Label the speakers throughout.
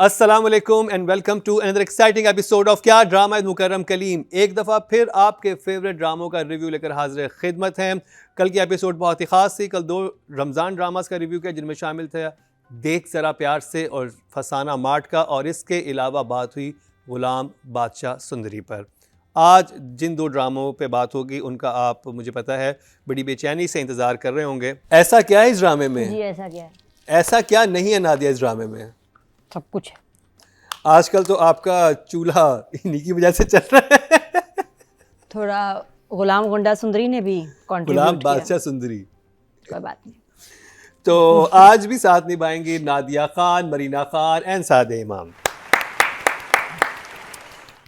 Speaker 1: अस्सलाम वालेकुम and welcome to another exciting episode of क्या ड्रामा मुकर्रम कलीम। एक दफ़ा फिर आपके फेवरेट ड्रामों का रिव्यू लेकर हाजिर खिदमत हैं। कल की एपिसोड बहुत ही ख़ास थी। कल 2 रमज़ान ड्रामास का रिव्यू किया जिनमें शामिल थे देख ज़रा प्यार से और फसाना मार्ट का, और इसके अलावा बात हुई गुलाम बादशाह सुंदरी पर। आज जिन 2 ड्रामों पे बात होगी उनका आप, मुझे पता है, बड़ी बेचैनी से इंतज़ार कर रहे होंगे। ऐसा क्या है इस ड्रामे में?
Speaker 2: जी ऐसा क्या है?
Speaker 1: ऐसा क्या नहीं है नादिया इस ड्रामे में?
Speaker 2: सब कुछ है।
Speaker 1: आजकल तो आपका चूल्हा इन्हीं की वजह से चल रहा है।
Speaker 2: थोड़ा गुलाम गुंडा सुंदरी ने भी
Speaker 1: गुलाम
Speaker 2: कंट्रीब्यूट किया।
Speaker 1: बादशाह सुंदरी।
Speaker 2: कोई बात नहीं।
Speaker 1: तो आज भी साथ निभाएंगी नादिया खान, मरीना खान एंड सादे इमाम।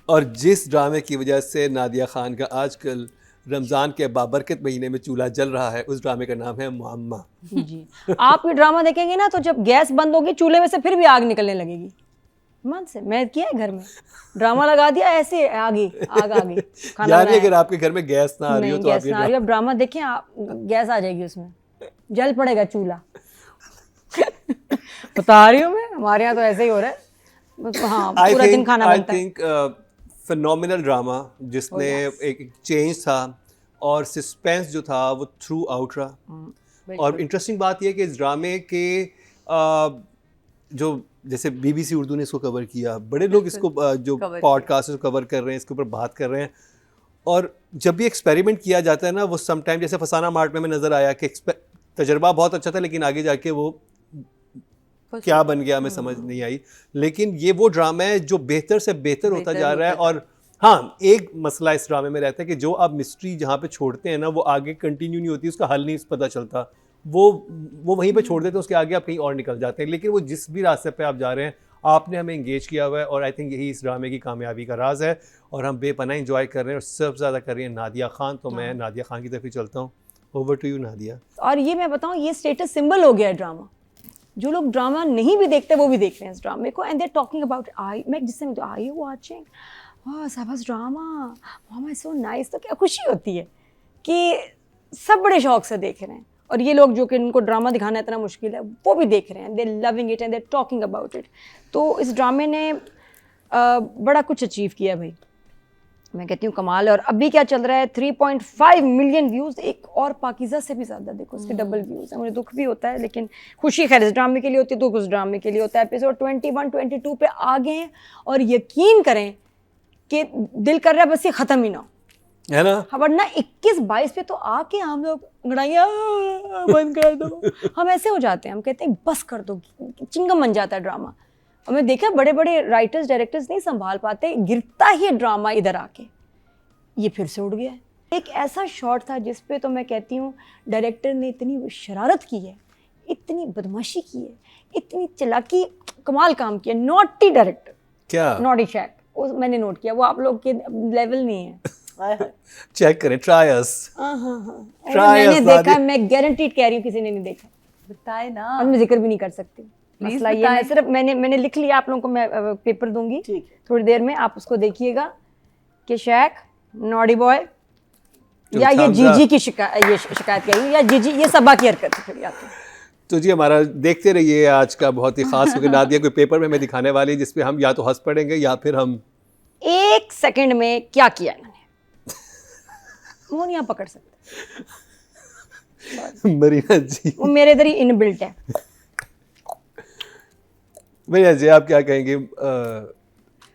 Speaker 1: और जिस ड्रामे की वजह से नादिया खान का आजकल रमज़ान के बाबरकत महीने में चूल्हा जल रहा है, उस ड्रामे का नाम है मुअम्मा।
Speaker 2: जी आप ये ड्रामा देखेंगे ना तो जब गैस बंद होगी चूल्हे में से फिर भी आग निकलने लगेगी। मन से मैं किया है घर में, ड्रामा लगा दिया, ऐसे आग आ गई। खाना
Speaker 1: यानी
Speaker 2: बनाया।
Speaker 1: अगर आपके घर में गैस ना आ रही हो
Speaker 2: नहीं
Speaker 1: तो आप
Speaker 2: गैस
Speaker 1: ये
Speaker 2: ना आ रही, अब ड्रामा देखें आप, गैस आ जाएगी उसमें, जल पड़ेगा चूल्हा। बता रही हूँ मैं, हमारे यहाँ तो ऐसे ही हो रहा है। हाँ पूरा दिन खाना बनता है।
Speaker 1: आई थिंक फिनोमिनल ड्रामा जिसने एक चेंज था और सस्पेंस जो था वो थ्रू आउट रहा। और इंटरेस्टिंग बात यह है कि इस ड्रामे के जो जैसे बीबीसी उर्दू ने इसको कवर किया, बड़े लोग इसको जो पॉडकास्ट कवर कर रहे हैं, इसके ऊपर बात कर रहे हैं। और जब भी एक्सपेरिमेंट किया जाता है ना, वो समटाइम, जैसे फसाना मार्ट में हमें नज़र आया कि तजर्बा बहुत अच्छा था लेकिन आगे जाके वो क्या बन गया हमें समझ नहीं आई। लेकिन ये वो ड्रामा है जो बेहतर से बेहतर होता जा रहा है। और हाँ, एक मसला इस ड्रामे में रहता है कि जो आप मिस्ट्री जहाँ पे छोड़ते हैं ना, वो आगे कंटिन्यू नहीं होती, उसका हल नहीं पता चलता, वो वहीं पे छोड़ देते हैं, उसके आगे आप कहीं और निकल जाते हैं। लेकिन वो जिस भी रास्ते पे आप जा रहे हैं, आपने हमें इंगेज किया हुआ है, और आई थिंक यही इस ड्रामे की कामयाबी का राज है। और हम बेपनाह इंजॉय कर रहे हैं, और सबसे ज़्यादा कर रही है नादिया खान। तो मैं नादिया खान की तरफ ही चलता हूँ। Over to you Nadia.
Speaker 2: और ये मैं बताऊँ, ये स्टेटस सिंबल हो गया है ड्रामा। जो लोग ड्रामा नहीं भी देखते वो भी देख रहे हैं इस ड्रामे को, and they are talking about I, मैं जिससे मैं आई यू वाचिंग सबस ड्रामा, मामा इज सो नाइस। तो क्या खुशी होती है कि सब बड़े शौक से देख रहे हैं, और ये लोग जो कि इनको ड्रामा दिखाना इतना मुश्किल है वो भी देख रहे हैं। They loving it and they talking about it. तो इस ड्रामे ने बड़ा कुछ अचीव किया भाई, मैं कहती हूँ कमाल है। और अभी क्या चल रहा है, 3.5 मिलियन व्यूज़, एक और पाकिज़ा से भी ज़्यादा देखो उसके डबल व्यूज़ है। मुझे दुख भी होता है लेकिन खुशी खैर इस ड्रामे के लिए होती है, दुख उस ड्रामे के लिए होता है। एपिसोड 21, 22 पे आ गए हैं, और यकीन करें कि दिल कर रहा है बस ये ख़त्म ही ना हो,
Speaker 1: है ना।
Speaker 2: हाँ, वरना 21-22 पे तो आके हम लोग अंगड़ाइयाँ बंद कर दो, हम ऐसे हो जाते हैं, हम कहते हैं बस कर दो, चिंगम बन जाता है ड्रामा। और मैं देखा बड़े बड़े राइटर्स डायरेक्टर्स नहीं संभाल पाते, गिरता ही ड्रामा इधर आके। ये फिर से उड़ गया है। एक ऐसा शॉट था जिस पे तो मैं कहती हूँ डायरेक्टर ने इतनी शरारत की है, इतनी बदमाशी की है, इतनी चालाकी, कमाल काम किया। नॉटी डायरेक्टर,
Speaker 1: क्या
Speaker 2: नॉटी शैक, वो मैंने नोट किया, वो आप लोग के लेवल नहीं है।
Speaker 1: चेक करें, ट्राई अस।
Speaker 2: मैंने देखा, मैं गारंटीड कह रही हूँ किसी ने नहीं देखा।
Speaker 3: बताए ना,
Speaker 2: और मैं जिक्र भी नहीं कर सकती, मसला ये है। सिर्फ मैंने लिख लिया, आप लोगों को मैं पेपर दूंगी थोड़ी देर में, आप उसको देखिएगा कि शैक, नॉडी बॉय, या ये जीजी की शिकायत करी, या जीजी ये सबा की हरकत है।
Speaker 1: तो जी हमारा देखते रहिए आज का बहुत ही खास, क्योंकि नादिया कोई पेपर में हमें दिखाने वाली, जिसपे हम या तो हंस पड़ेंगे या फिर हम
Speaker 2: 1 सेकंड में क्या किया इन्होंने वो नहीं आप पकड़ सकते।
Speaker 1: मरीना जी,
Speaker 2: वो मेरे इधर ही इनबिल्ट है।
Speaker 1: भैया जी आप क्या कहेंगे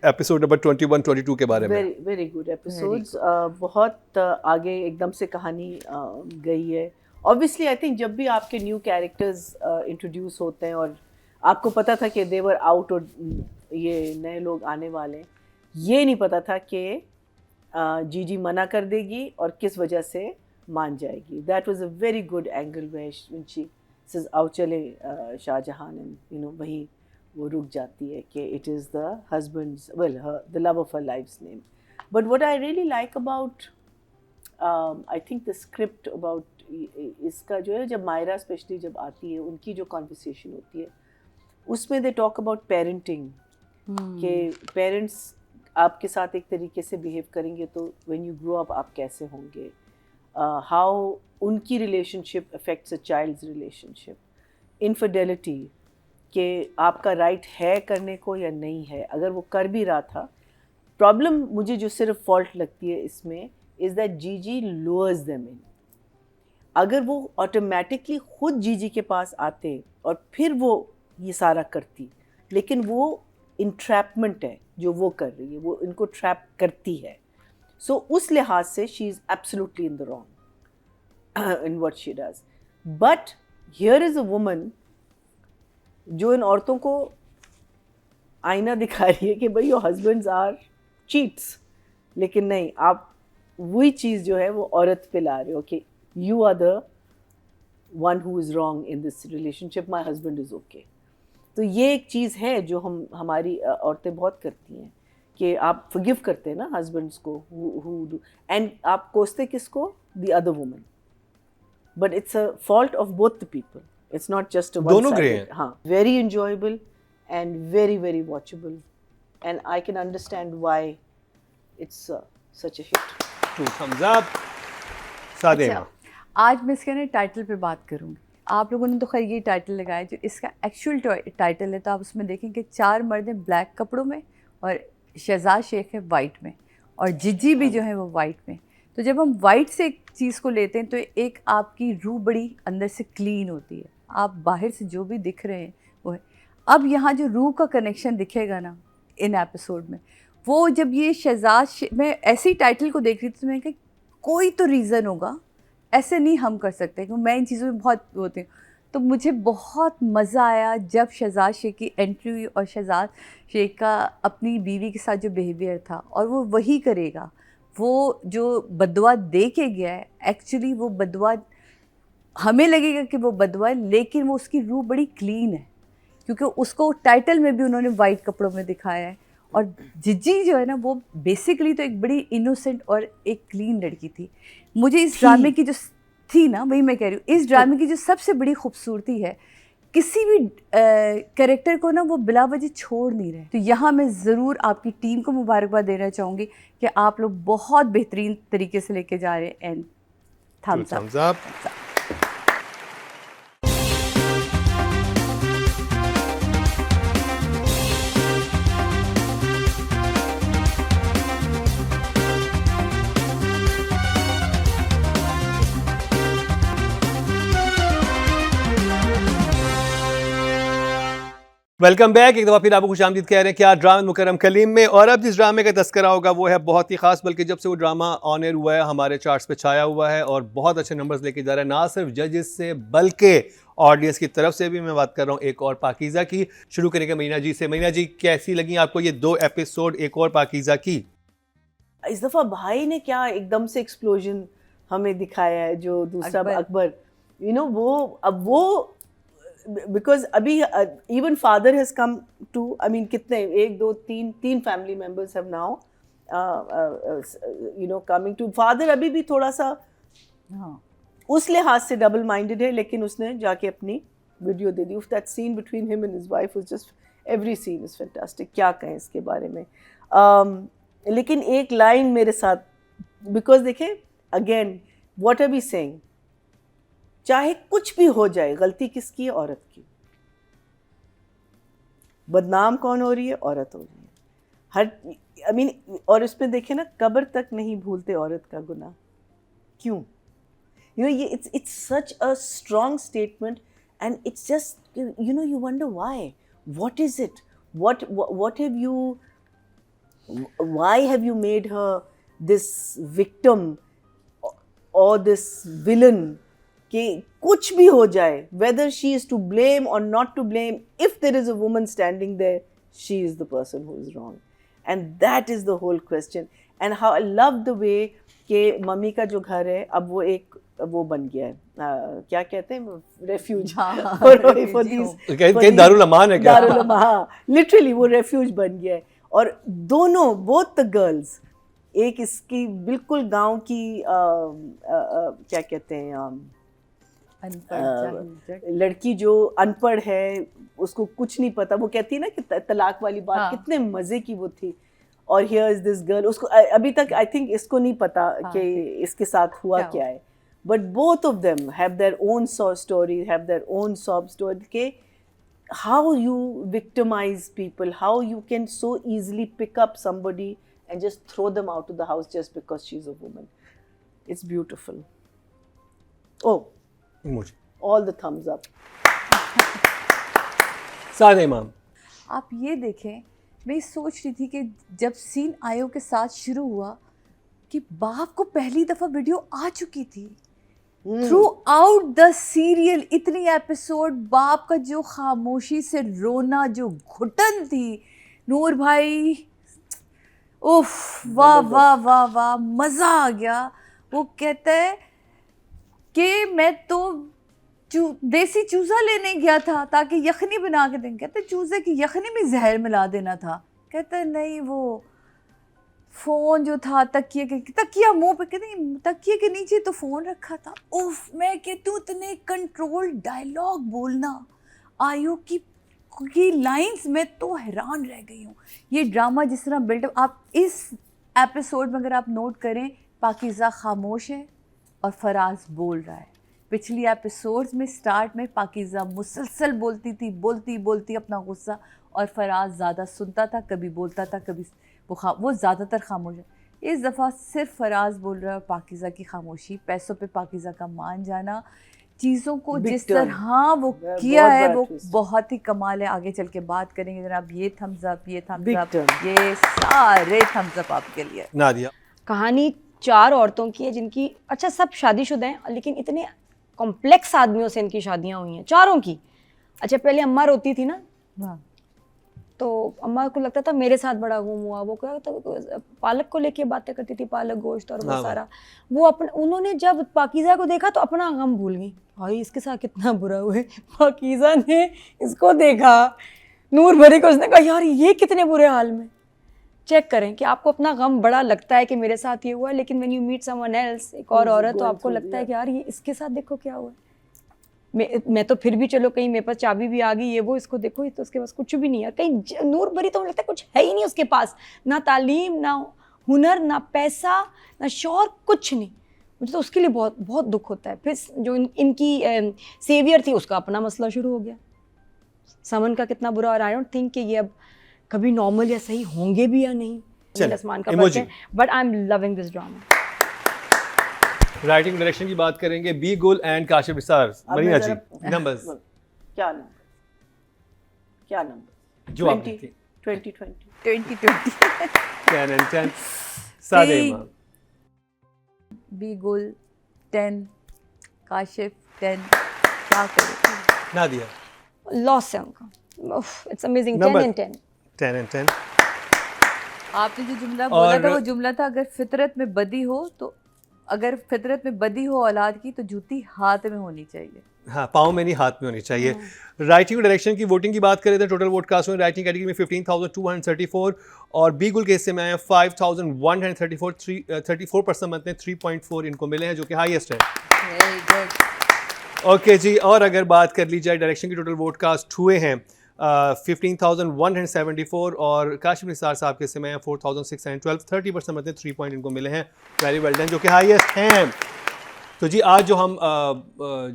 Speaker 1: एपिसोड नंबर 21, 22 के बारे में?
Speaker 3: Very good episodes. बहुत आगे एकदम से कहानी गई है। ऑब्वियसली आई थिंक जब भी आपके न्यू कैरेक्टर्स इंट्रोड्यूस होते हैं और आपको पता था कि देवर आउट और ये नए लोग आने वाले, ये नहीं पता था कि जीजी मना कर देगी और किस वजह से मान जाएगी। That was a very good angle when she says आओ चले शाहजहान, एंड यू नो वही वो रुक जाती है कि it is the husband's, well the love of her life's name. But what I really like about I think the script about इसका जो है, जब मायरा स्पेशली जब आती है, उनकी जो कॉन्वर्सेशन होती है उसमें दे टॉक अबाउट पेरेंटिंग, कि पेरेंट्स आपके साथ एक तरीके से बिहेव करेंगे तो व्हेन यू ग्रो अप आप कैसे होंगे, हाउ उनकी relationship affects a child's relationship, infidelity, कि आपका राइट है करने को या नहीं है। अगर वो कर भी रहा था, प्रॉब्लम मुझे जो सिर्फ फॉल्ट लगती है इसमें इज़ दैट जीजी लोअर्स देम इन। अगर वो ऑटोमेटिकली खुद जीजी के पास आते और फिर वो ये सारा करती, लेकिन वो इंट्रैपमेंट है जो वो कर रही है, वो इनको ट्रैप करती है। सो उस लिहाज से she is absolutely in the wrong in what she does. But here is a woman जो इन औरतों को आईना दिखा रही है कि भाई योर हस्बैंड्स आर चीट्स, लेकिन नहीं, आप वही चीज़ जो है वो औरत पे ला रहे हो कि you are the one who is wrong in this relationship, my husband is okay. तो ये एक चीज़ है जो हमारी औरतें बहुत करती हैं कि आप फॉरगिव करते हैं ना हस्बैंड्स को हु डू, एंड आप कोसते किसको? The other woman. But it's a fault of both the people, it's not just a
Speaker 1: दोनों ग्रे हैं।
Speaker 3: हाँ, very enjoyable and very very watchable, and I can understand why it's such a hit.
Speaker 1: 2 thumbs up। सादेमा,
Speaker 4: आज मैं इसके ना title पे बात करूँगी। आप लोगों ने तो खैर ये टाइटल लगाया, जो इसका एक्चुअल टाइटल है तो आप उसमें देखें कि 4 मर्द हैं ब्लैक कपड़ों में और शहजाद शेख है वाइट में और जिज्जी भी जो है वो वाइट में। तो जब हम वाइट से एक चीज़ को लेते हैं तो एक आपकी रूह बड़ी अंदर से क्लीन होती है, आप बाहर से जो भी दिख रहे हैं वो है। अब यहाँ जो रूह का कनेक्शन दिखेगा ना इन एपिसोड में, वो जब ये मैं ऐसी टाइटल को देख रही थी तो मैंने कहा कोई तो रीज़न होगा, ऐसे नहीं हम कर सकते, क्योंकि मैं इन चीज़ों में बहुत होती हूँ। तो मुझे बहुत मज़ा आया जब शहजाद शेख की एंट्री हुई और शहजाद शेख का अपनी बीवी के साथ जो बिहेवियर था, और वो वही करेगा। वो जो बदुआ दे के गया है, एक्चुअली वो बदुआ हमें लगेगा कि वो बदुआ है, लेकिन वो उसकी रूह बड़ी क्लीन है, क्योंकि उसको टाइटल में भी उन्होंने वाइट कपड़ों में दिखाया है। और जिज्जी जो है ना वो बेसिकली तो एक बड़ी इनोसेंट और एक क्लीन लड़की थी। मुझे इस ड्रामे की जो थी ना, वही मैं कह रही हूँ, इस ड्रामे की जो सबसे बड़ी खूबसूरती है, किसी भी कैरेक्टर को ना वो बिला वजह छोड़ नहीं रहे। तो यहाँ मैं ज़रूर आपकी टीम को मुबारकबाद देना चाहूँगी कि आप लोग बहुत बेहतरीन तरीके से लेके जा रहे हैं। And thumbs up.
Speaker 1: Welcome back. एक दफ़ा फिर आपको खुशामदीद कह रहे हैं क्या ड्रामा मुकर्रम कलीम में। और अब जिस ड्रामे का तस्करा होगा वो है बहुत ही ख़ास, बल्कि जब से वो ड्रामा ऑन एयर हुआ है हमारे चार्ट्स पे छाया हुआ है और बहुत अच्छे नंबर्स लेके जा रहा है, ना सिर्फ जजेस से बल्कि ऑडियंस की तरफ से भी। मैं बात कर रहा हूँ एक और पाकीज़ा की। शुरू करेंगे महीना जी से। महीना जी, कैसी लगी आपको ये 2 एपिसोड एक और पाकीज़ा की?
Speaker 3: इस दफ़ा भाई ने क्या एकदम से एक्सप्लोजन हमें दिखाया है, जो दूसरा अकबर, यू नो, वो बिकॉज अभी even father has come to, I mean कितने 1 2 3 family members have now you know coming to. Father अभी भी थोड़ा सा उस लिहाज से डबल माइंडेड है, लेकिन उसने जाके अपनी वीडियो दे दी। That scene between him and his wife was just, every scene is fantastic. क्या कहें इसके बारे में। लेकिन एक लाइन मेरे साथ, बिकॉज देखें again what are we saying, चाहे कुछ भी हो जाए, गलती किसकी है? औरत की। बदनाम कौन हो रही है? औरत हो रही है। हर आई मीन और इसमें देखें ना, कब्र तक नहीं भूलते औरत का गुनाह। क्यों? यू नो, ये it's such a strong statement and it's just, you know, you wonder why, what is it, what have you, why have you made her this victim और दिस विलन, कि कुछ भी हो जाए, whether she is to blame or not to blame, if there is a woman standing there, she is the person who is wrong, and that is the whole question. And how I love the way कि mummy का जो घर है अब वो एक वो बन गया है, क्या कहते हैं, रेफ्यूज।
Speaker 1: दारुल अमान है क्या?
Speaker 3: दारुल अमान, लिटरली वो रेफ्यूज बन गया है। और दोनों, बोथ द गर्ल्स, एक इसकी बिल्कुल गांव की क्या कहते हैं, लड़की जो अनपढ़ है, उसको कुछ नहीं पता, वो कहती है ना कि तलाक वाली बात, हाँ। कितने मज़े की वो थी। और हियर इज दिस गर्ल, उसको अभी तक आई थिंक इसको नहीं पता हाँ, कि इसके साथ हुआ क्या है। But both of them have their own sob story, have their own sob story, के how you victimize people, how you can so easily pick up somebody and just throw them out of the house just because she's a woman. It's beautiful. Oh,
Speaker 1: Emoji.
Speaker 3: all the thumbs up.
Speaker 1: सादे इमाम,
Speaker 4: आप ये देखें, मैं सोच रही थी कि जब सीन आयो के साथ शुरू हुआ कि बाप को पहली दफ़ा वीडियो आ चुकी थी थ्रू आउट द सीरियल, इतनी एपिसोड, बाप का जो खामोशी से रोना, जो घुटन थी, नूर भाई उफ, वाह वाह वाह वाह, मज़ा आ गया। वो कहता है कि मैं तो देसी चूज़ा लेने गया था ताकि यखनी बना के दें। कहते चूज़े की यखनी में जहर मिला देना था। कहते नहीं, वो फ़ोन जो था तकिया मुंह पे, कहते तकिए के नीचे तो फ़ोन रखा था। उफ, मैं कहती हूँ इतने कंट्रोल डायलॉग बोलना आयु की लाइंस में तो हैरान रह गई हूँ। ये ड्रामा जिस तरह बिल्डअप, आप इस एपिसोड में अगर आप नोट करें, पाकीज़ा खामोश है और फराज बोल रहा है। पिछली एपिसोड्स में स्टार्ट में पाकीज़ा मुसलसल बोलती थी, बोलती अपना गुस्सा, और फराज ज़्यादा सुनता था, कभी बोलता था, कभी वो ज़्यादातर खामोश है। इस दफ़ा सिर्फ फराज बोल रहा है, पाकीज़ा की खामोशी, पैसों पे पाकीज़ा का मान जाना, चीज़ों को जिस तरह वो किया है वो बहुत ही कमाल है। आगे चल के बात करेंगे जनाब। ये थम्स अप, ये थम्स अप, ये सारे थम्स अप आपके लिए।
Speaker 1: नादिया,
Speaker 2: कहानी 4 औरतों की है जिनकी, अच्छा सब शादीशुदा हैं लेकिन इतने कॉम्प्लेक्स आदमियों से इनकी शादियां हुई हैं, चारों की। अच्छा पहले अम्मा रोती थी ना, तो अम्मा को लगता था मेरे साथ बड़ा गुम हुआ, वो क्या तो पालक को लेके बातें करती थी, पालक गोश्त और वो सारा। वो उन्होंने जब पाकीज़ा को देखा तो अपना गम भूल गई, भाई इसके साथ कितना बुरा हुआ है। पाकीज़ा ने इसको देखा, नूर भरी को, उसने कहा यार ये कितने बुरे हाल में। चेक करें कि आपको अपना गम बड़ा लगता है कि मेरे साथ ये हुआ है, लेकिन when you meet someone else, एक और औरत, तो आपको लगता है कि यार ये इसके साथ देखो क्या हुआ है। मैं तो फिर भी चलो कहीं मेरे पास चाबी भी आ गई, ये वो, इसको देखो ये तो उसके पास कुछ भी नहीं है। कहीं नूर भरी तो मुझे लगता है कुछ है ही नहीं उसके पास, ना तालीम, ना हुनर, ना पैसा, ना शौहर, कुछ नहीं। मुझे तो उसके लिए बहुत बहुत दुख होता है। फिर जो इनकी सेवियर थी उसका अपना मसला शुरू हो गया, समन का कितना बुरा। और आई डोंट थिंक कि ये अब कभी नॉर्मल या सही होंगे भी या नहीं, आसमान का फर्क है। But I am loving this drama.
Speaker 1: Writing direction की बात करेंगे, बी गुल एंड काशिफ निसार। मरीना जी, नंबर्स
Speaker 3: क्या नंबर
Speaker 1: जो आपने
Speaker 3: 2020
Speaker 1: 10 and 10। सादे इमाम,
Speaker 4: बी गुल 10, काशिफ 10, क्या करें।
Speaker 1: नादिया,
Speaker 2: लॉस है उनका, इट्स अमेजिंग। 10 and 10
Speaker 1: 10 and 10।
Speaker 4: आपने जो जुमला बोला था वो जुमला था, अगर फितरत में बदी हो तो, अगर फितरत में बदी हो औलाद की तो जूती हाथ में होनी चाहिए।
Speaker 1: हाँ, पाँव में नहीं, हाथ में होनी चाहिए। राइटिंग डायरेक्शन की वोटिंग की बात करें तो टोटल वोट कास्ट में राइटिंग कैटेगरी में 15,234 और बी गुल के हिस्से में आए 5,134, 34% बनते हैं, 3.4 इनको मिले हैं, जो कि हाईएस्ट है।
Speaker 4: Very good.
Speaker 1: ओके जी, और अगर बात कर ली जाए डायरेक्शन की टोटल वोट कास्ट हुए हैं 15,174 और काशिफ निसार साहब के हिस्से में 4,612, 30% बनते हैं, 3 पॉइंट इनको मिले हैं। वेरी वेल डन, जो कि हाईएस्ट हैं। तो जी आज जो हम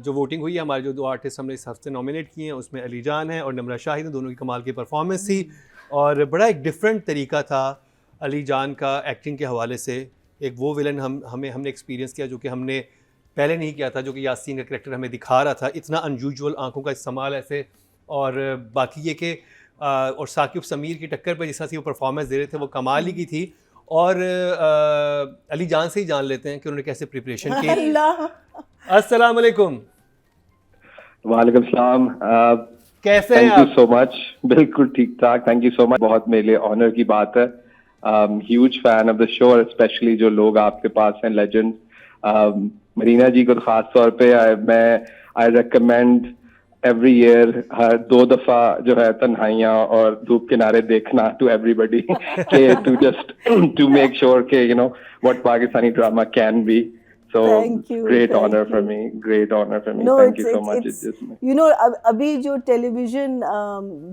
Speaker 1: जो वोटिंग हुई है, हमारे जो 2 आर्टिस्ट हमने इस हफ्ते नॉमिनेट किए हैं उसमें अली जान है और नमरा शाहिद, दोनों की कमाल की परफॉर्मेंस थी और बड़ा एक डिफरेंट तरीका था अली जान का एक्टिंग के हवाले से। एक वो विलन हमने एक्सपीरियंस किया जो कि हमने पहले नहीं किया था, जो कि यासीन का करैक्टर हमें दिखा रहा था, इतना अनयूजुअल आंखों का इस्तेमाल ऐसे। और बाकी ये कि और साकिब समीर की टक्कर पे जिस तरह से वो परफॉर्मेंस दे रहे थे वो कमाल ही की थी। और अली जान से ही जान लेते हैं कि उन्होंने कैसे प्रिपरेशन की। अस्सलाम वालेकुम।
Speaker 5: वालेकुम सलाम।
Speaker 1: कैसे हैं आप?
Speaker 5: Thank you so much. बिल्कुल ठीक ठाक, थैंक यू सो मच। बहुत मेरे लिए ऑनर की बात है। Huge fan of the show, और स्पेशली जो लोग आपके पास हैं लेजेंड, मरीना जी को खास तौर पे आई रिकमेंड एवरी ईयर हर 2 दफा जो है तन्हाइयाँ और धूप किनारे देखना टू एवरीबडी के to just to make sure के you know what Pakistani drama can be. So great honor for me. Great honor for me. Thank you so much.
Speaker 3: You know, अभी जो टेलीविजन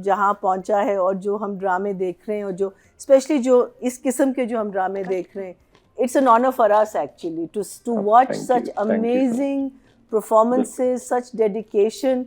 Speaker 3: जहाँ पहुँचा है और जो हम ड्रामे देख रहे हैं और जो स्पेशली जो इस किस्म के जो हम ड्रामे देख रहे हैं, it's an honor for us actually to watch such amazing performances, such dedication.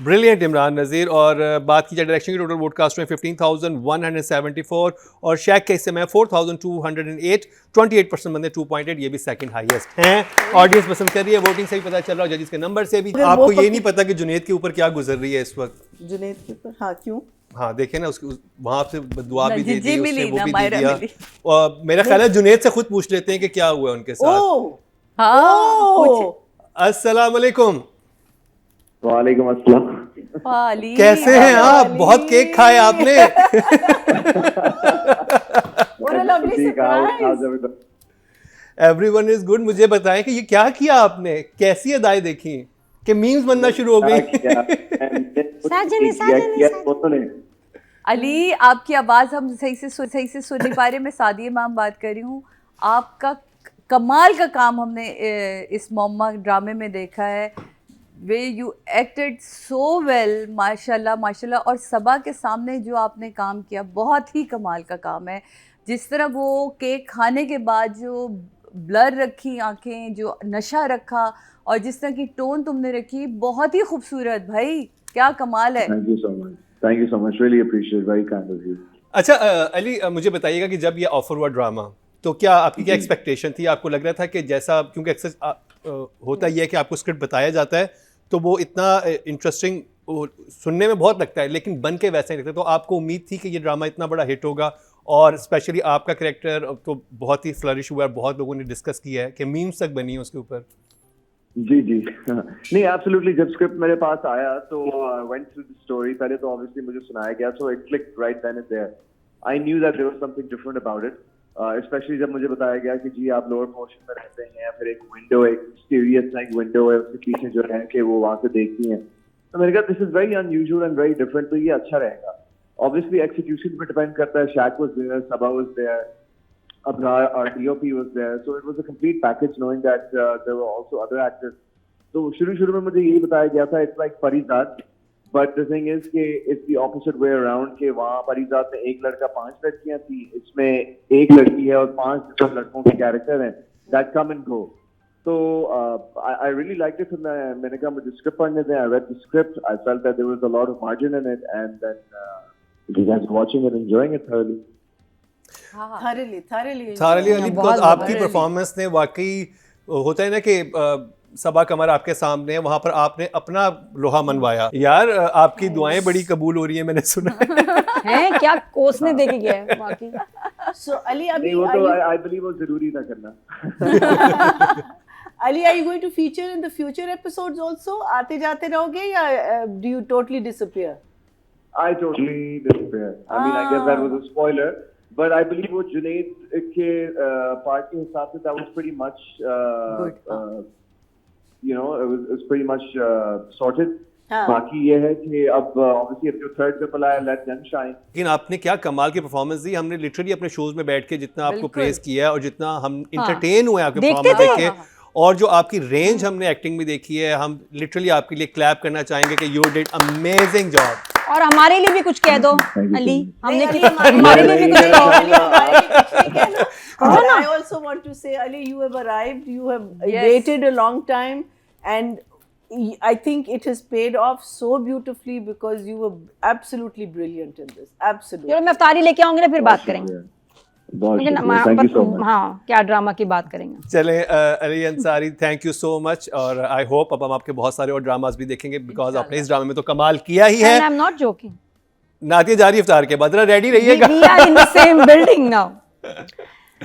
Speaker 1: Brilliant Imran Nazir. और बात की जाए डायरेक्शन की, टोटल वोट कास्ट में 15,174 और शैक के हिस्से में 4,208, 28% बंदे 2.8, ये भी सेकंड हाईएस्ट हैं। ऑडियंस पसंद कर रही है, वोटिंग से भी पता चल रहा है, जजेस के नंबर से भी। आपको ये नहीं पता कि जुनैद के ऊपर क्या गुजर रही है इस वक्त।
Speaker 3: जुनैद के ऊपर, हाँ क्यों?
Speaker 1: हाँ देखे ना, उसकी वहाँ से दुआ भी दे दी उसने, वो भी दे
Speaker 4: मायरा
Speaker 1: दिया।
Speaker 4: मिली।
Speaker 1: और मेरा ख्याल है जुनैद से खुद पूछ लेते हैं कि क्या हुआ उनके साथ।
Speaker 4: हाँ,
Speaker 1: अस्सलाम वालेकुम।
Speaker 5: वालेकुम अस्सलाम।
Speaker 1: कैसे हैं आप? बहुत केक खाए आपने।
Speaker 3: What a lovely surprise.
Speaker 1: Everyone is good. मुझे बताएं कि ये क्या किया आपने, कैसी अदाएं देखी कि मीम्स बनना शुरू हो गई?
Speaker 4: अली आपकी आवाज़ हम सही से सुन नहीं पा रहे। मैं सादिया मैम बात कर रही हूँ। आपका कमाल का काम हमने इस मम्मा ड्रामे में देखा है। Way you acted so well, माशाल्लाह माशाल्लाह। और सबा के सामने जो आपने काम किया बहुत ही कमाल का काम है। जिस तरह वो केक खाने के बाद जो ब्लर रखी आंखें, जो नशा रखा, और जिस तरह की टोन तुमने रखी, बहुत ही खूबसूरत भाई, क्या कमाल है।
Speaker 5: Thank you so much, really appreciate, very kind of you.
Speaker 1: अच्छा अली, मुझे बताइएगा कि जब ये ऑफर हुआ ड्रामा, तो क्या आपकी क्या एक्सपेक्टेशन थी? आपको लग रहा था कि जैसा, क्योंकि अक्सर होता ही है कि आपको स्क्रिप्ट बताया जाता है तो वो इतना इंटरेस्टिंग सुनने में बहुत लगता है, लेकिन बन के वैसा ही लगता है। तो आपको उम्मीद थी कि ये ड्रामा इतना बड़ा हिट होगा? और स्पेशली आपका कैरेक्टर तो बहुत ही फ्लरिश हुआ है, बहुत लोगों ने डिस्कस किया है कि मीम्स तक बनी है उसके ऊपर।
Speaker 5: जी नहीं, एब्सोल्युटली। जब स्क्रिप्ट मेरे पास आया तो वेंट थ्रू द स्टोरी। पहले तो ऑब्वियसली मुझे सुनाया गया, so it clicked right then and there. I knew that there was something different about it, especially जब मुझे बताया गया कि जी आप लोअर पोर्शन में रहते हैं, फिर एक विंडो, एक मिस्टीरियस सा एक विंडो है, उसके पीछे जो है कि वो वहां से देखती हैं। तो मैंने कहा this is very unusual and very different, तो ये अच्छा रहेगा। ऑब्वियसली एक्सिक्यूशन पे डिपेंड करता है। Shaikh was there, Saba was there, our DOP was there, so it was a complete package knowing that there were also other actors. तो शुरू में मुझे यही बताया गया था, it's like Parijat, but the thing is कि it's the opposite way around, कि वहाँ परिजात में एक लड़का 5 लड़कियां थी, इसमें एक लड़की है और 5 different लड़कों के कैरेक्टर हैं दैट कम एंड गो। तो आई रियली लाइक्ड इट। मैंने कहा मुझे स्क्रिप्ट पढ़ने दें। I read the script, I felt that there was a lot of margin in it, and then you guys watching it, enjoying it thoroughly.
Speaker 3: thoroughly
Speaker 1: Ali, because आपकी performance ने वाकई, होता है ना कि सबा कमर आपके सामने, वहां पर आपने अपना लोहा मनवाया। यार आपकी दुआएं बड़ी कबूल हो रही हैं, मैंने सुना
Speaker 2: है। क्या कोसने देके गया है बाकी।
Speaker 3: So Ali,
Speaker 5: नहीं, वो तो I believe वो जरूरी था करना।
Speaker 3: Ali, are you going to feature in the future episodes also? आते जाते रहोगे या do you totally disappear?
Speaker 5: I totally disappear. I mean, I guess that was a spoiler, but I believe वो जुनैद के part के हिसाब से that was pretty much you know, it was pretty much sorted. बाकी ये है कि अब obviously अब जो थर्ड कपल आया, let them shine.
Speaker 1: लेकिन आपने क्या कमाल की परफॉर्मेंस दी। हमने लिटरली अपने शोज में बैठ के जितना आपको प्रेज किया है और जितना हम इंटरटेन हुए आपके परफॉर्मेंस देख के, और जो आपकी रेंज हमने एक्टिंग में देखी है, हम लिटरली आपके लिए क्लैप करना चाहेंगे कि यू डिड अमेजिंग जॉब।
Speaker 2: और हमारे लिए भी कुछ कह दो अली, हमने हमारे लिए भी कुछ कहो।
Speaker 3: I also want to say, Ali, you have arrived, you have waited a long time, and I think it has paid off so beautifully because you were absolutely brilliant in this. Absolutely.
Speaker 2: चलो मैं अफ्तारी लेके आऊंगी ना, फिर बात करेंगे।
Speaker 5: Thank you so much.
Speaker 2: हाँ, क्या ड्रामा की बात करेंगे।
Speaker 1: चले Ali Ansari, thank you so much. और आई होप अब हम आपके बहुत सारे और ड्रामास भी देखेंगे, बिकॉज आपने इस ड्रामे में तो कमाल किया ही है।
Speaker 2: I am not joking.
Speaker 1: नातिया जारी इफ्तार के बाद रेडी रहिएगा।
Speaker 2: We are in the same building now.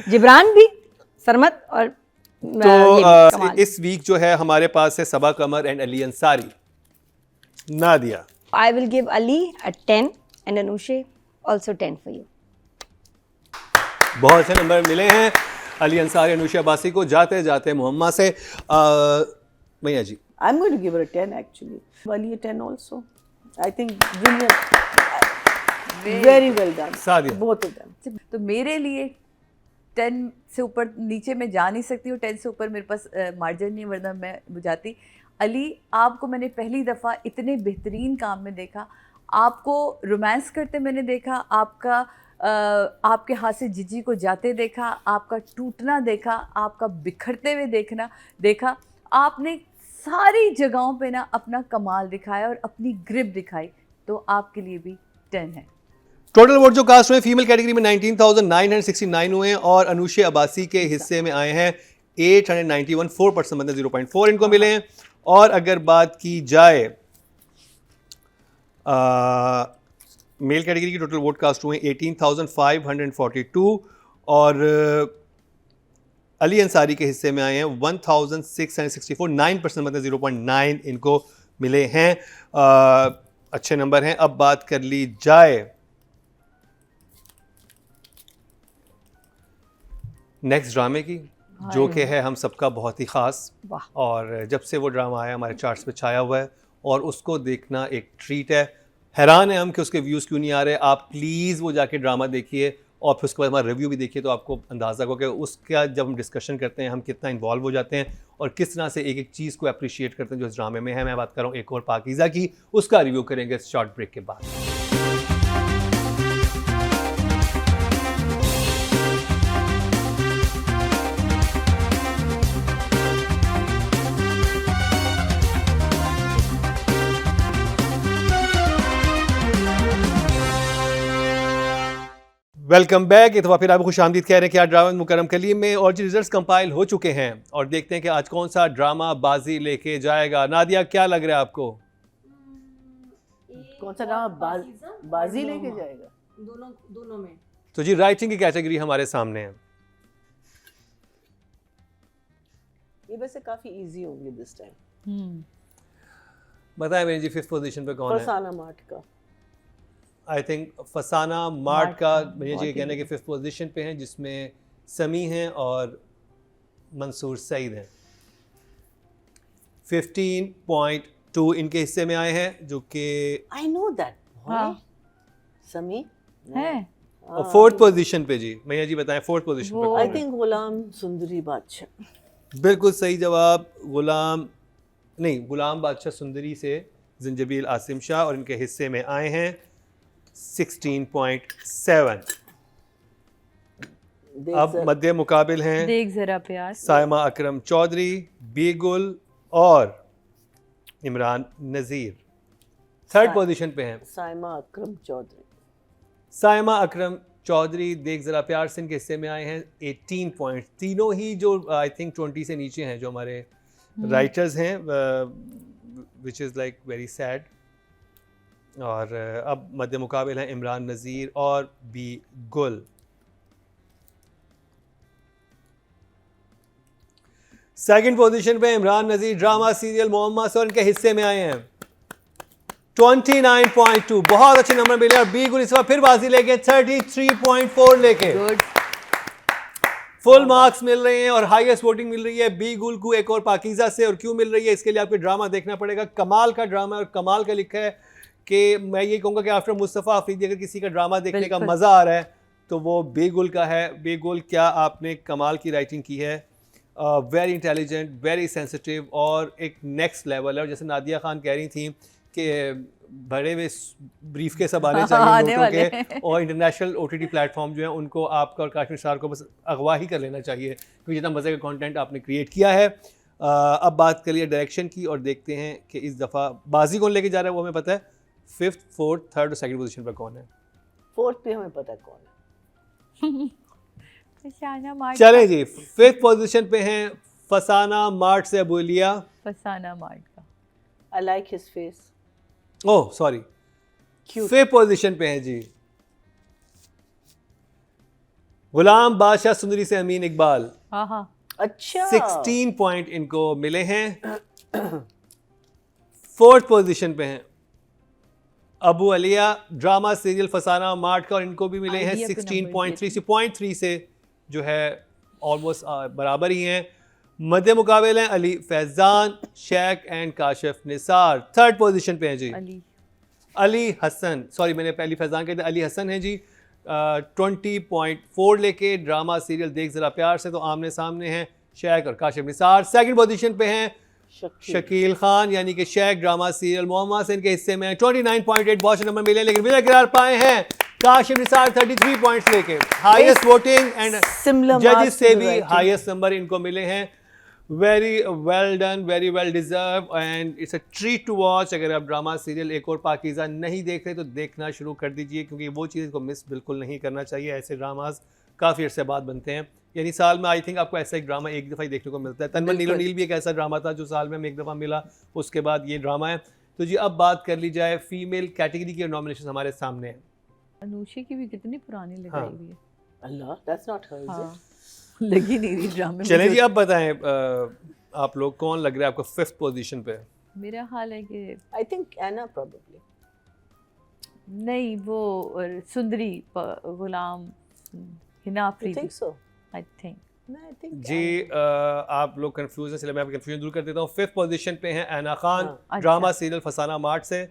Speaker 2: Jibran भी, सरमत और
Speaker 1: तो इस वीक जो है हमारे पास है Saba Qamar and Ali Ansari. Nadia,
Speaker 2: I will give Ali a 10 and Anushe also 10 for you.
Speaker 1: बहुत से नंबर मिले हैं अली अंसारी, अनुशे अब्बासी को। जाते जाते मोहम्मा से भैया जी।
Speaker 3: I'm going to give her a 10 actually. Ali a 10 also. I think brilliant. Very well done.
Speaker 1: Sadia,
Speaker 3: both of them.
Speaker 4: तो मेरे लिए 10 से ऊपर, नीचे मैं जा नहीं सकती हूँ। 10 से ऊपर मेरे पास मार्जिन नहीं, वरना मैं बुझाती। अली, आपको मैंने पहली दफ़ा इतने बेहतरीन काम में देखा। आपको रोमांस करते मैंने देखा, आपके हाथ से जिजी को जाते देखा, आपका टूटना देखा, आपका बिखरते हुए देखा। आपने सारी जगहों पे ना अपना कमाल दिखाया और अपनी ग्रिप दिखाई, तो आपके लिए भी 10 है।
Speaker 1: टोटल वोट जो कास्ट हुए फीमेल कैटेगरी में 19,969 हुए हैं और अनुषे अब्बासी के हिस्से में आए हैं 891, 4% मतलब 0.4 इनको मिले हैं। और अगर बात की जाए मेल कैटेगरी की टोटल वोट कास्ट हुए 18,542 और अली अंसारी के हिस्से में आए हैं 1,664, 9% मतलब 0.9 इनको मिले हैं। अच्छे नंबर हैं। अब बात कर ली जाए नेक्स्ट ड्रामे की, जो कि है हम सबका बहुत ही ख़ास, और जब से वो ड्रामा आया हमारे चार्ट्स पे छाया हुआ है और उसको देखना एक ट्रीट है। हैरान है हम कि उसके व्यूज़ क्यों नहीं आ रहे। आप प्लीज़ वो जाके ड्रामा देखिए और फिर उसके बाद हमारा रिव्यू भी देखिए, तो आपको अंदाज़ा होगा कि उसका जब हम डिस्कशन करते हैं हम कितना इन्वॉल्व हो जाते हैं और किस तरह से एक एक चीज़ को अप्रिशिएट करते हैं जो इस ड्रामे में है। मैं बात कर रहा हूँ एक और पाकीज़ा की, उसका रिव्यू करेंगे इस शॉर्ट ब्रेक के बाद। Welcome back. एक दफ़ा फिर आप खुश आमदीद कह रहे हैं कि आज ड्रामा मुकरम कलीम में और जो रिजल्ट्स कंपाइल हो चुके हैं और देखते हैं कि आज कौन सा ड्रामा बाजी लेके जाएगा। नादिया क्या लग रहा है आपको?
Speaker 3: कौन सा ड्रामा बाजी लेके जाएगा?
Speaker 2: दोनों में।
Speaker 1: तो जी राइटिंग की कैटेगरी हमारे सामने है।
Speaker 3: ये वैसे काफी इजी होंगे दिस टाइम।
Speaker 1: बताएं मेरी जी, 5th पोजीशन पे कौन है?
Speaker 3: फरसाना मार्ट का।
Speaker 1: आई थिंक फसाना मार्ट का मेरे जी कहने के 5th पोजीशन पे हैं, जिसमें समी हैं और मंसूर सईद हैं। 15.2 इनके हिस्से में आए हैं, जो कि
Speaker 3: आई नो दैट।
Speaker 4: हाँ।
Speaker 3: समी
Speaker 4: है।
Speaker 1: और 4th पोजीशन पे जी मैया जी बताएं 4th पोजीशन पे कौन
Speaker 3: आई
Speaker 1: है?
Speaker 3: थिंक गुलाम सुंदरी बादशाह।
Speaker 1: बिल्कुल सही जवाब। गुलाम बादशाह सुंदरी से जिंजबील आसिम शाह, और इनके हिस्से में आए हैं 16.7। अब मध्य मुकाबिल हैं
Speaker 4: देख जरा प्यार,
Speaker 1: साइमा अकरम चौधरी, बेगुल और इमरान नज़ीर। 3rd पोजीशन पे हैं
Speaker 3: साइमा अकरम चौधरी।
Speaker 1: साइमा अकरम चौधरी देख ज़रा प्यार से इनके हिस्से में आए हैं 18 पॉइंट। तीनों ही जो आई थिंक 20 से नीचे हैं जो हमारे राइटर्स हैं, which is like very sad. और अब मध्य मुकाबिल हैं इमरान नज़ीर और बी गुल। सेकंड पोजीशन पे इमरान नज़ीर ड्रामा सीरियल मोहम्मद और इनके हिस्से में आए हैं 29.2। बहुत अच्छे नंबर मिले। और बी गुल इस बार फिर बाजी लेके 33.4 लेके फुल मार्क्स मिल रहे हैं और हाईएस्ट वोटिंग मिल रही है बी गुल को एक और पाकीज़ा से। और क्यों मिल रही है इसके लिए आपको ड्रामा देखना पड़ेगा। कमाल का ड्रामा है और कमाल का लिखा है कि मैं ये कहूँगा कि आफ्टर मुस्तफ़ा अफरीदी अगर किसी का ड्रामा देखने का मज़ा आ रहा है तो वो बेगुल का है। बेगुल क्या आपने कमाल की राइटिंग की है, वेरी इंटेलिजेंट, वेरी सेंसिटिव और एक नेक्स्ट लेवल है। और जैसे नादिया खान कह रही थी कि बड़े हुए ब्रीफ के सब आने चाहिए नोटों के, और इंटरनेशनल OTT प्लेटफॉर्म जो है उनको आपका और काश्मीर स्टार को बस अगवा ही कर लेना चाहिए, क्योंकि जितना मज़े का कंटेंट आपने क्रिएट किया है। अब बात करिए डायरेक्शन की और देखते हैं कि इस दफ़ा बाजी कौन लेके जा रहा है। वो हमें पता है 5th, 4th, 3rd और 2nd पोजीशन पर कौन है।
Speaker 3: 4th पे हमें पता है कौन है।
Speaker 4: फसाना मार्ट।
Speaker 1: चले जी 5th पोजीशन पे हैं फसाना मार्ट से अबुलिया।
Speaker 4: फसाना मार्ट का
Speaker 3: I like his face.
Speaker 1: Oh sorry, 5th position पे हैं जी गुलाम बादशाह सुंदरी से अमीन इकबाल।
Speaker 4: हाँ हाँ।
Speaker 3: अच्छा
Speaker 1: 16 पॉइंट इनको मिले हैं। 4th पोजीशन पे हैं अबू अलिया ड्रामा सीरियल फसाना मार्ट का, और इनको भी मिले हैं 16.3 से 0.3 से जो है ऑलमोस्ट बराबर ही हैं। मध्य मुकाबले हैं Ali Faizan, Sheikh and Kashif Nisar. 3rd position पे हैं जी अली हसन, सॉरी मैंने पहली फैजान कहते अली हसन है जी 20.4 लेके ड्रामा सीरियल देख जरा प्यार से। तो आमने सामने हैं शेख और काशिफ निसार। 2nd पोजीशन पे हैं शकील खान यानी कि शेख ड्रामा सीरियल मोहम्मद से इनके हिस्से में 29.8 बहुत से नंबर मिले, लेकिन विनर करार पाए हैं काशिफ निसार 33 पॉइंट्स लेके। हाईएस्ट वोटिंग एंड जजेस से भी हाईएस्ट नंबर इनको मिले हैं। Very well done, very well deserve and it's a treat to watch. अगर आप ड्रामा सीरियल एक और पाकीज़ा नहीं देख रहे तो देखना शुरू कर दीजिए, क्योंकि वो चीज़ को मिस बिल्कुल नहीं करना चाहिए। ऐसे ड्रामाज काफ़ी अर्से बाद बनते हैं, यानी साल में आई थिंक आपको ऐसा एक ड्रामा एक दफ़ा ही देखने को मिलता है। तन्मन नीलो नील भी एक ऐसा ड्रामा था जो साल में हमें एक दफ़ा मिला, उसके बाद ये ड्रामा है। तो जी अब बात कर ली जाए फीमेल कैटेगरी की नॉमिनेशन हमारे सामने है।
Speaker 4: अनुषा की भी कितनी पुरानी लगाई हुई है।
Speaker 3: अल्लाह, that's not her, is
Speaker 4: हाँ,
Speaker 3: it?
Speaker 4: लगी नहीं रही ड्रामे में।
Speaker 1: चलें जी अब बताएं आप लोग कौन लग रहा है आपको 5th पोजीशन पे?
Speaker 4: मेरा हाल है कि
Speaker 3: I think Anna probably.
Speaker 4: नहीं, वो सुंदरी गुलाम Hina
Speaker 3: You
Speaker 4: Afridi,
Speaker 3: think so?
Speaker 4: I think.
Speaker 3: No, I think
Speaker 1: जी आप लोग कंफ्यूज हैं, इसलिए मैं आपकी कंफ्यूजन दूर कर देता हूँ। 5th पोजीशन पे हैं ऐना खान,
Speaker 3: हाँ,
Speaker 1: ड्रामा सीरियल फसाना मार्ट से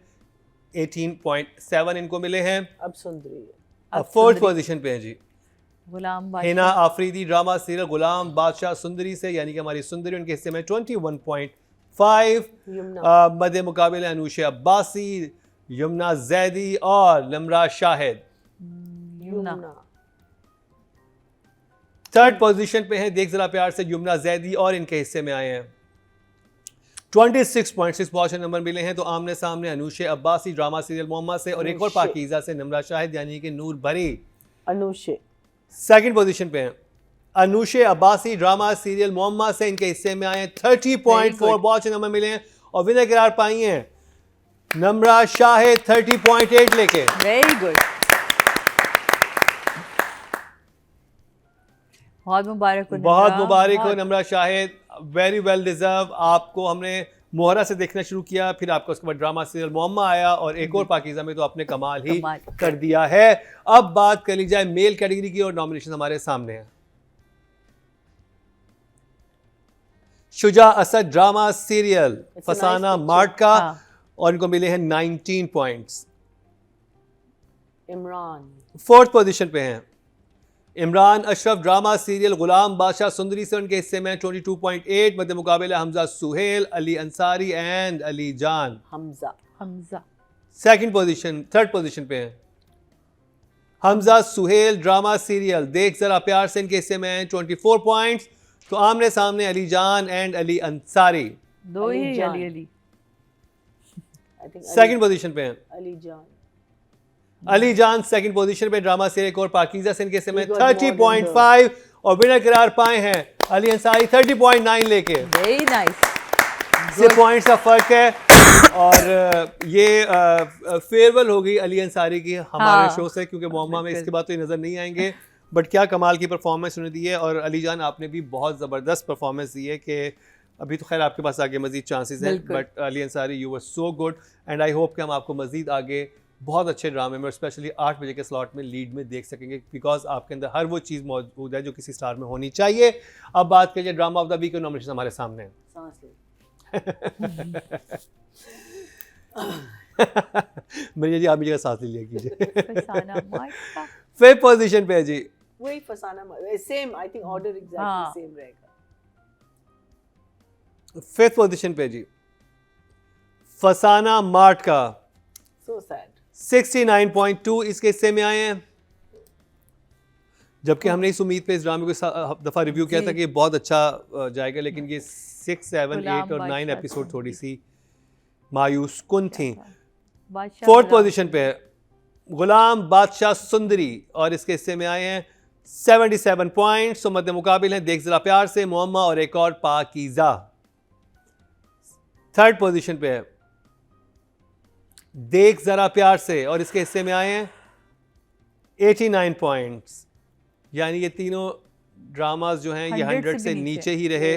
Speaker 1: 18.7 इनको मिले हैं।
Speaker 3: अब सुंदरी है।
Speaker 1: अब 4th पोजीशन पे हैं जी
Speaker 4: गुलाम
Speaker 1: हिना
Speaker 4: बादशाह,
Speaker 1: आफरीदी, ड्रामा सीरियल गुलाम बादशाह सुंदरी से, यानी कि हमारी सुंदरी उनके हिस्से में 21.5।
Speaker 3: यमुना।
Speaker 1: मदे मुकाबले अनुशा अब्बासी, यमुना जैदी और लमरा शाहिद।
Speaker 4: यमुना।
Speaker 1: 3rd पोजीशन पे हैं, देख जरा प्यार से, यमुना जैदी और इनके हिस्से में आए हैं 26.6 पॉजिशन नंबर मिले हैं। तो आमने सामने अनुशा अब्बासी ड्रामा सीरियल मोहम्मा से और एक और
Speaker 3: अनुशे।
Speaker 1: पाकीज़ा से नमरा शाहिद यानी कि नूर भरी।
Speaker 3: अनुशे।
Speaker 1: 2nd पोजीशन पे हैं अनुशे अब्बासी, ड्रामा सीरियल मोहम्मा से, इनके हिस्से में आए हैं 30.4 पॉजिशन नंबर मिले हैं और विनर करार पाई हैं नमरा शाहिद 30.8 लेके।
Speaker 4: वेरी गुड, बहुत मुबारक हो,
Speaker 1: बहुत
Speaker 4: नमरा,
Speaker 1: मुबारक हो
Speaker 4: बहुत।
Speaker 1: Namra Shahid, very well deserve. आपको हमने मोहरा से देखना शुरू किया, फिर आपको उसके बाद ड्रामा सीरियल मोहम्मा आया और एक और पाकीज़ा में तो आपने कमाल ही
Speaker 4: कमाल।
Speaker 1: कर दिया है। अब बात कर ली जाए मेल कैटेगरी की और नॉमिनेशन हमारे सामने है। Shuja Asad drama serial
Speaker 3: It's a
Speaker 1: Fasana
Speaker 3: nice
Speaker 1: mart का
Speaker 4: हाँ।
Speaker 1: और इनको मिले हैं 19 पॉइंट्स।
Speaker 3: इमरान।
Speaker 1: 4th पोजीशन पे हैं इमरान अशरफ, ड्रामा सीरियल गुलाम बादशाह सुंदरी से, उनके हिस्से में 22.8। मध्य मुकाबले हमजा सुहेल, अली अंसारी एंड अली जान।
Speaker 3: हमजा।
Speaker 4: हमजा।
Speaker 1: 3rd पोजीशन पे हैं हमजा सुहेल, ड्रामा सीरियल देख जरा प्यार से, इनके हिस्से में 24 पॉइंट्स। तो आमने सामने अली जान एंड अली अंसारी।
Speaker 4: दो
Speaker 3: अली
Speaker 4: ही
Speaker 3: जान।
Speaker 4: Ali Ali.
Speaker 3: I think
Speaker 1: 2nd position पे हैं
Speaker 3: अली जान।
Speaker 1: अली जान 2nd पोजीशन पे, ड्रामा सीरियल एक और पाकीज़ा से, इनके हिस्से में
Speaker 3: He got more than
Speaker 1: 30.5 और विनर करार पाए हैं अली अंसारी 30.9 लेके।
Speaker 4: Very nice.
Speaker 1: से पॉइंट्स का फर्क है और ये फेयरवेल हो गई अली अंसारी की हमारे
Speaker 4: हाँ।
Speaker 1: शो से, क्योंकि मोहम्मा में इसके बाद तो ये नज़र नहीं आएंगे। बट क्या कमाल की परफॉर्मेंस उन्होंने दी है और अली जान आपने भी बहुत ज़बरदस्त परफॉर्मेंस दी है कि अभी तो खैर आपके पास आगे मज़ीद चांसेस हैं,
Speaker 4: बिल्कुल।
Speaker 1: But Ali Ansari you were so good and I hope कि हम आपको मज़ीद आगे बहुत अच्छे ड्रामे में और स्पेशली 8 बजे के स्लॉट में लीड में देख सकेंगे, बिकॉज आपके अंदर हर वो चीज़ मौजूद है जो किसी स्टार में होनी चाहिए। अब बात करिए ड्रामा ऑफ द वीक के नॉमिनेशन हमारे सामने है।
Speaker 3: सांस ले।
Speaker 1: मेरी जी आप मेरी जगह सांस ले लिया कीजिए।
Speaker 4: फसाना मार्ट का।
Speaker 1: 5th पोजीशन पे है जी
Speaker 3: वही फसाना सेम, आई थिंक ऑर्डर
Speaker 4: हाँ।
Speaker 3: एग्जैक्टली सेम रहेगा।
Speaker 1: 5th पोजीशन पे जी फसाना मार्ट का
Speaker 3: सो सैड।
Speaker 1: 69.2 इसके हिस्से में आए हैं, जबकि हमने इस उम्मीद पे इस ड्रामे को दफ़ा रिव्यू किया था कि ये बहुत अच्छा जाएगा, लेकिन ये 6, 7, 8 और 9 एपिसोड थोड़ी सी मायूस कुन थी।
Speaker 4: बादशाह
Speaker 1: 4th
Speaker 4: गुलाम।
Speaker 1: पोजीशन पे है गुलाम बादशाह सुंदरी और इसके हिस्से में आए हैं 77 पॉइंट्स। तो मध्य मुकाबिल हैं देख जरा प्यार से, मोहम्मा और एक और पाकीज़ा। 3rd पोजीशन पे है देख जरा प्यार से और इसके हिस्से में आए हैं 89 पॉइंट्स। यानी ये तीनों ड्रामाज जो हैं ये 100 से नीचे ही रहे।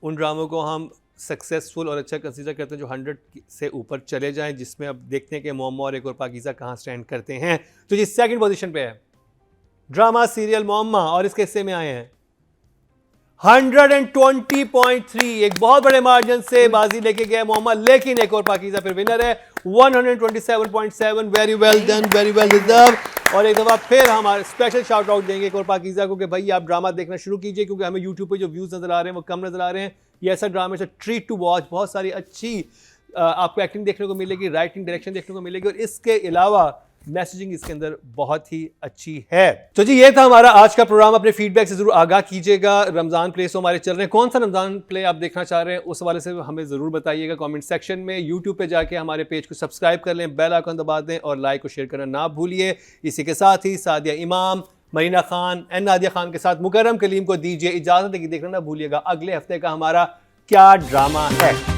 Speaker 1: उन ड्रामों को हम सक्सेसफुल और अच्छा कंसीडर करते हैं जो 100 से ऊपर चले जाएं, जिसमें अब देखते हैं कि मोहम्मा और एक और पाकीज़ा कहाँ स्टैंड करते हैं। तो ये 2nd पोजीशन पे है ड्रामा सीरियल मोहम्मा और इसके हिस्से में आए हैं 120.3। एक बहुत बड़े मार्जिन से बाजी लेके गया मोहम्मा, लेकिन एक और पाकीज़ा फिर विनर है 127.7। Very well done, very well deserve. और एक दफ़ा फिर हमारे स्पेशल शाउट आउट देंगे एक और पाकीज़ा को कि भाई आप ड्रामा देखना शुरू कीजिए, क्योंकि हमें यूट्यूब पे जो व्यूज़ नज़र आ रहे हैं वो कम नज़र आ रहे हैं। ये ऐसा ड्रामा है ट्रीट टू वॉच, बहुत सारी अच्छी आपको एक्टिंग देखने को मिलेगी, राइटिंग डायरेक्शन देखने को मिलेगी और इसके अलावा मैसेजिंग इसके अंदर बहुत ही अच्छी है। तो जी ये था हमारा आज का प्रोग्राम। अपने फीडबैक से जरूर आगाह कीजिएगा। रमजान प्ले तो हमारे चल रहे हैं, कौन सा रमजान प्ले आप देखना चाह रहे हैं उस वाले से हमें जरूर बताइएगा कमेंट सेक्शन में। यूट्यूब पे जाके हमारे पेज को सब्सक्राइब कर लें, बेल आइकन दबा दें और लाइक और शेयर करना ना भूलिए। इसी के साथ ही सादिया इमाम, मरीना खान एंड नादिया खान के साथ मुकर्रम कलीम को दीजिए इजाजत। देखना ना भूलिएगा अगले हफ्ते का हमारा क्या ड्रामा है।